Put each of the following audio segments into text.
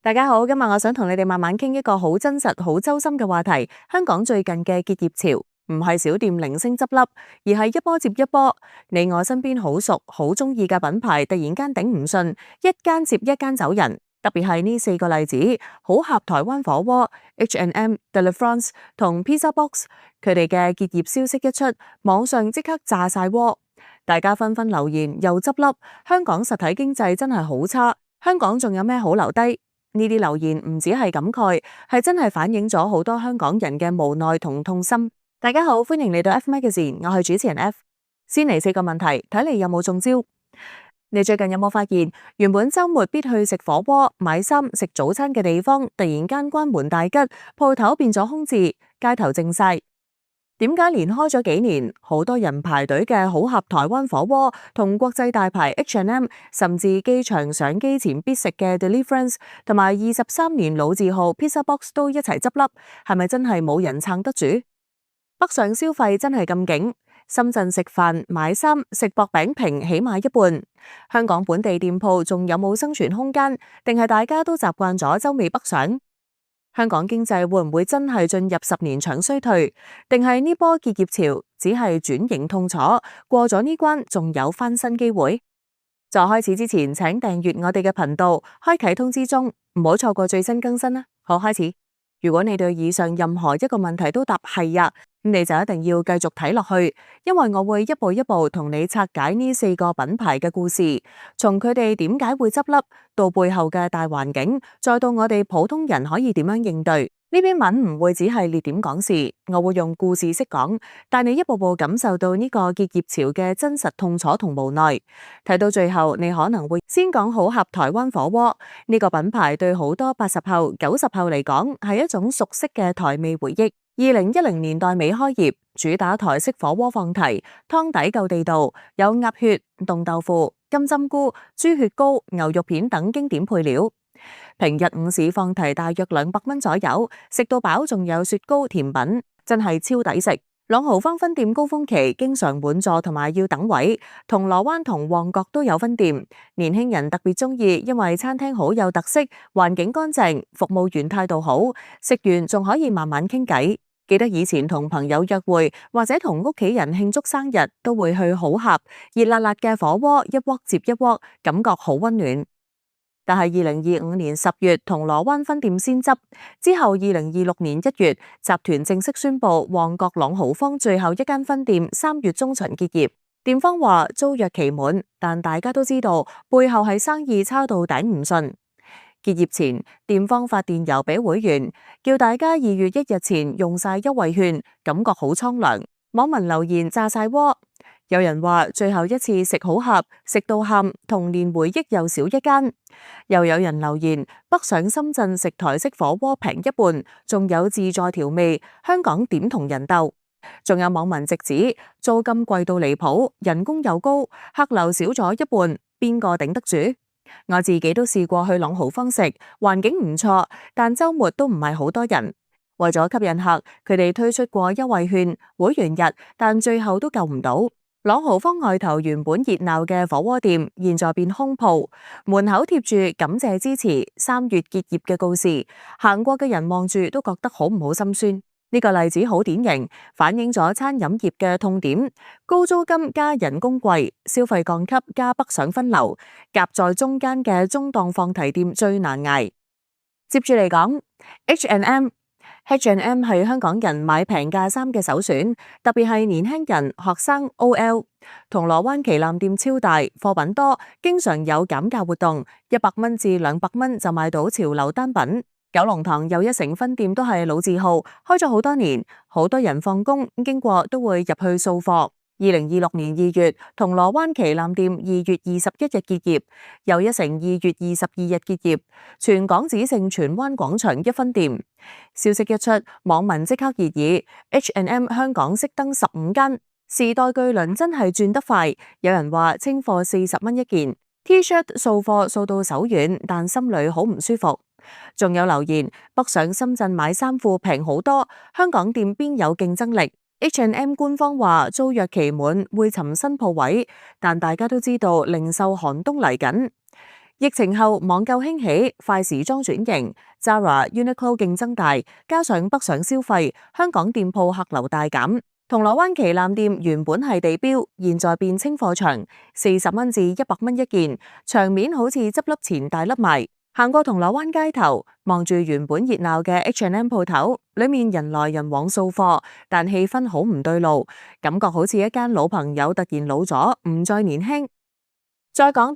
大家好，今日我想同你哋慢慢傾一個好真實、好揪心嘅話題。香港最近嘅結業潮，唔係小店零星執笠，而係一波接一波。你我身邊好熟、好中意嘅品牌，突然間頂唔順，一間接一間走人。特別係呢四個例子，好合台灣火鍋、H&M、Delafrance 同 Pizza Box，佢哋嘅結業消息一出，網上即刻炸晒鍋，大家紛紛留言又執笠。香港實體經濟真係好差，香港仲有咩好留低？呢啲留言唔止係感慨，係真係反映咗好多香港人嘅無奈同痛心。大家好，歡迎嚟到 F Magazine， 我係主持人 F。先嚟四個問題，睇你有冇中招。你最近有冇發現，原本週末必去食火鍋、買衫、食早餐嘅地方，突然間關門大吉，鋪頭變咗空置，街頭靜晒。點解連開咗幾年，好多人排隊嘅好合台灣火鍋同國際大牌 H&M， 甚至機場上機前必食嘅 Delafrance 同埋23年老字號 Pizza Box 都一齊執笠？係咪真係冇人撐得住？北上消費真係咁勁？深圳食飯、買衫、食薄餅皮起碼一半，香港本地店鋪仲有冇生存空間？定係大家都習慣咗洲尾北上？香港經濟會唔會真係進入10年長衰退？定係呢波結業潮只係轉型痛楚，過咗呢關仲有翻身機會？在開始之前，請訂閱我哋嘅頻道，開啟通知鐘，唔好錯過最新更新啦。好，開始。如果你對以上任何一個問題都答係呀，咁你就一定要繼續睇落去，因為我會一步一步同你拆解呢四個品牌嘅故事，從佢哋點解會執笠，到背後嘅大環境，再到我哋普通人可以點樣應對。呢篇文唔會只係列點講事，我會用故事式講，帶你一步步感受到呢個結業潮嘅真實痛楚同無奈。睇到最後，你可能會先講好合台灣火鍋呢個品牌，對好多80後、90後嚟講係一種熟悉嘅台味回憶。2010年代尾開業，主打台式火鍋放題，湯底夠地道，有鴨血、凍豆腐、金針菇、豬血糕、牛肉片等經典配料。平日午市放題大約200蚊左右，食到飽，仲有雪糕甜品，真係超抵食。朗豪坊分店高峰期經常滿座同埋要等位，銅鑼灣同旺角都有分店。年輕人特別中意，因為餐廳好有特色，環境乾淨，服務員態度好，食完仲可以慢慢傾偈。記得以前同朋友約會或者同屋企人慶祝生日，都會去好合，熱辣辣嘅火鍋一鍋接一鍋，感覺好溫暖。但係2025年10月，銅鑼灣分店先執，之後2026年1月，集團正式宣布旺角朗豪坊最後一間分店3月中旬結業。店方話租約期滿，但大家都知道背後係生意差到頂唔順。結業前，店方發電郵俾會員，叫大家2月1日前用晒優惠券，感覺好蒼涼。網民留言炸晒鍋。有人話最後一次食好合，食到喊，童年回憶又少一間。又有人留言北上深圳食台式火鍋平一半，仲有自助調味，香港點同人鬥？仲有網民直指租金貴到離譜，人工又高，客流少咗一半，邊個頂得住？我自己都試過去朗豪坊食，環境唔錯，但週末都唔係好多人。為咗吸引客，佢哋推出過優惠券、會員日，但最後都救唔到。朗豪坊外頭原本熱鬧嘅火鍋店，現在變空鋪，門口貼住感謝支持3月結業嘅告示，行過嘅人望住都覺得好唔好心酸。呢個例子好典型，反映咗餐飲業嘅痛點：高租金加人工貴，消費降級加北上分流，夾在中間嘅中檔放題店最難捱。接住嚟講 H&M 係香港人買平價衫嘅首選，特別係年輕人、學生、OL。銅鑼灣旗艦店超大，貨品多，經常有減價活動，100蚊至200蚊就買到潮流單品。九龍塘又一城分店都係老字號，開咗好多年，好多人放工經過都會入去掃貨。2026年2月，銅鑼灣旗艦店2月21日結業，又一城2月22日結業，全港只剩荃灣廣場1分店。消息一出，網民即刻熱議 H&M 香港熄燈15間，時代巨輪真係轉得快。有人話清貨40蚊一件 ，T-shirt 掃貨掃到手軟，但心裏好唔舒服。仲有留言北上深圳買衫褲平好多，香港店邊有競爭力？ H&M 官方話租約期滿會尋新鋪位，但大家都知道零售寒冬嚟緊。疫情後網購興起，快時裝轉型，Zara、Uniqlo 競爭大，加上北上消費，香港店鋪客流大減。銅鑼灣旗艦店原本係地標，現在變清貨場，40蚊至100蚊一件，場面好似執笠前大甩賣。行過銅鑼灣街頭，望住原本熱鬧嘅 H&M 鋪頭，裏面人來人往掃貨，但氣氛好唔對路，感覺好似一間老朋友突然老咗，唔再年輕。再講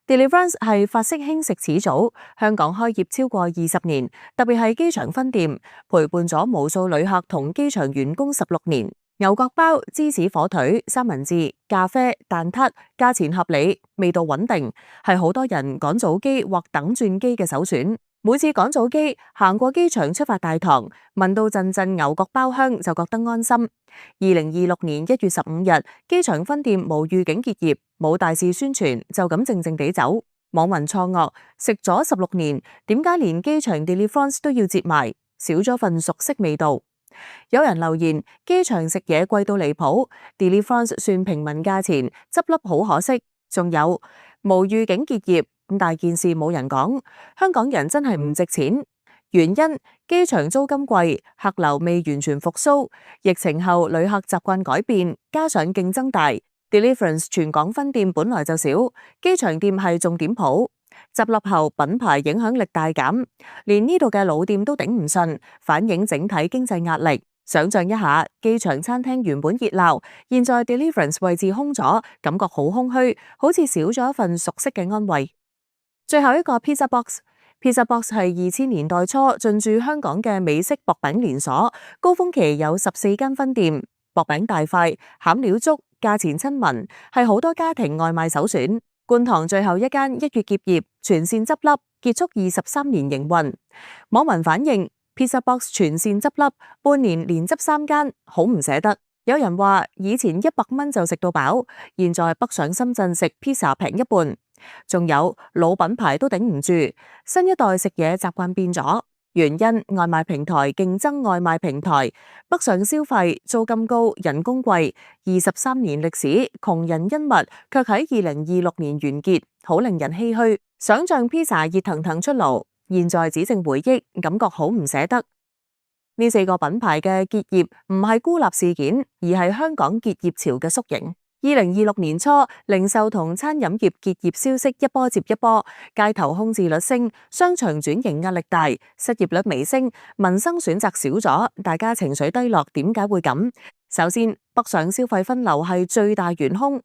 Delivrance 係法式輕食始祖，香港開業超過20年，特別係機場分店，陪伴咗無數旅客同機場員工16年。牛角包、芝士火腿、三文治、咖啡、蛋撻，價錢合理，味道穩定，係好多人趕早機或等轉機嘅首選。每次趕早機行過機場出發大堂，聞到陣陣牛角包香就覺得安心。2026年1月15日，機場分店無預警結業，冇大肆宣傳，就咁靜靜地走。網民錯愕，食咗16年，點解連機場 Delivrance 都要折埋？少咗份熟悉味道。有人留言，機場食嘢貴到離譜 ，Delivrance 算平民價錢，執笠好可惜。仲有無預警結業，咁大件事冇人講，香港人真係唔值錢。原因機場租金貴，客流未完全復甦，疫情後旅客習慣改變，加上競爭大 ，Delivrance 全港分店本來就少，機場店係重點鋪。執笠後品牌影響力大減，連呢度嘅老店都頂唔順，反映整體經濟壓力。想象一下，機場餐廳原本熱鬧，現在 Delivrance 位置空咗，感覺好空虛，好似少咗一份熟悉嘅安慰。最後一個 Pizza Box 係2000年代初進駐香港嘅美式薄餅連鎖，高峰期有14間分店，薄餅大塊，餡料足，價錢親民，係好多家庭外賣首選。觀塘最後一間1月結業，全線執笠，結束23年營運。網民反映 Pizza Box 全線執笠，半年連執3間，好唔捨得。有人話以前100蚊就食到飽，現在北上深圳食 pizza 平一半。仲有老品牌都頂唔住，新一代食嘢習慣變咗。原因外賣平台競爭外賣平台，北上消費，租金高，人工貴，23年歷史，窮人恩物，卻喺2026年完結，好令人唏噓。想像披薩熱騰騰出爐，現在只剩回憶，感覺好唔捨得。呢4個品牌嘅結業唔係孤立事件，而係香港結業潮嘅縮影。2026年初，零售同餐飲業結業消息一波接一波，街頭空置率升，商場轉型壓力大，失業率微升，民生選擇少咗，大家情緒低落。點解會咁？首先，北上消費分流係最大元兇，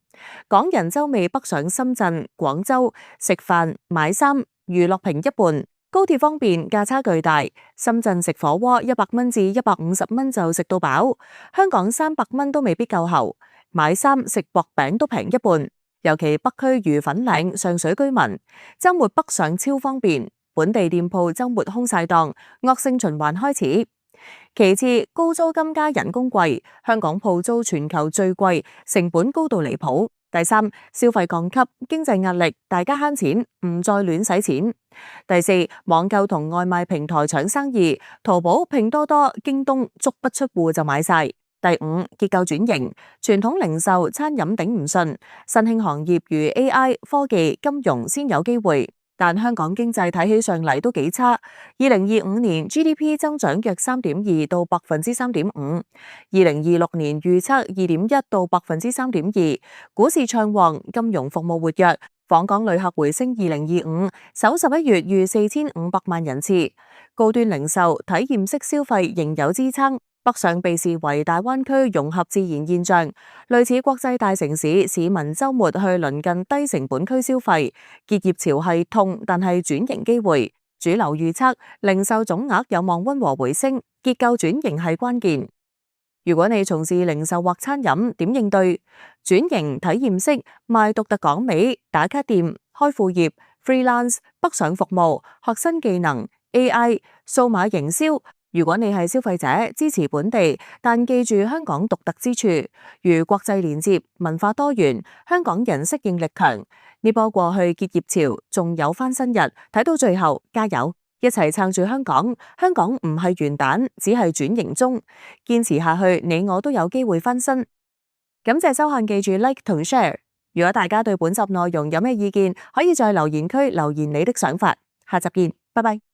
港人周尾北上深圳、廣州食飯、買衫、娛樂平一半。高鐵方便，價差巨大。深圳食火鍋100蚊至150蚊就食到飽，香港300蚊都未必夠喉。買衫食薄餅都平一半，尤其北區如粉嶺、上水居民，週末北上超方便，本地店鋪週末空晒檔，惡性循環開始。其次，高租金加人工貴，香港鋪租全球最貴，成本高到離譜。第三，消費降級，經濟壓力，大家慳錢，唔再亂使錢。第四，網購同外賣平台搶生意，淘寶、拼多多、京東足不出戶就買晒。第五，結構轉型，傳統零售、餐飲頂唔順，新興行業如 AI、科技、金融先有機會，但香港經濟睇起上嚟都幾差。2025年 GDP 增長約3.2到3.5%， 2026年預測2.1到3.2%，股市暢旺，金融服務活躍，訪港旅客回升。2025首11月逾4500萬人次，高端零售、體驗式消費仍有支撐。北上被視為大灣區融合自然現象，類似國際大城市，市民週末去鄰近低成本區消費。結業潮係痛，但係轉型機會。主流預測零售總額有望溫和回升，結構轉型係關鍵。如果你從事零售或餐飲，點應對？轉型體驗式、賣獨特港味、打卡店、開副業、freelance、北上服務、學新技能、AI、數碼營銷。如果你係消費者，支持本地，但記住香港獨特之處，如國際連接、文化多元，香港人適應力強。呢波過去結業潮，仲有翻身日，睇到最後，加油！一齊撐住香港。香港唔係圓蛋，只係轉型中，堅持下去，你我都有機會翻身。感謝收看，記住 like 同 share。如果大家對本集內容有咩意見，可以在留言區留言你的想法。下集見，拜拜。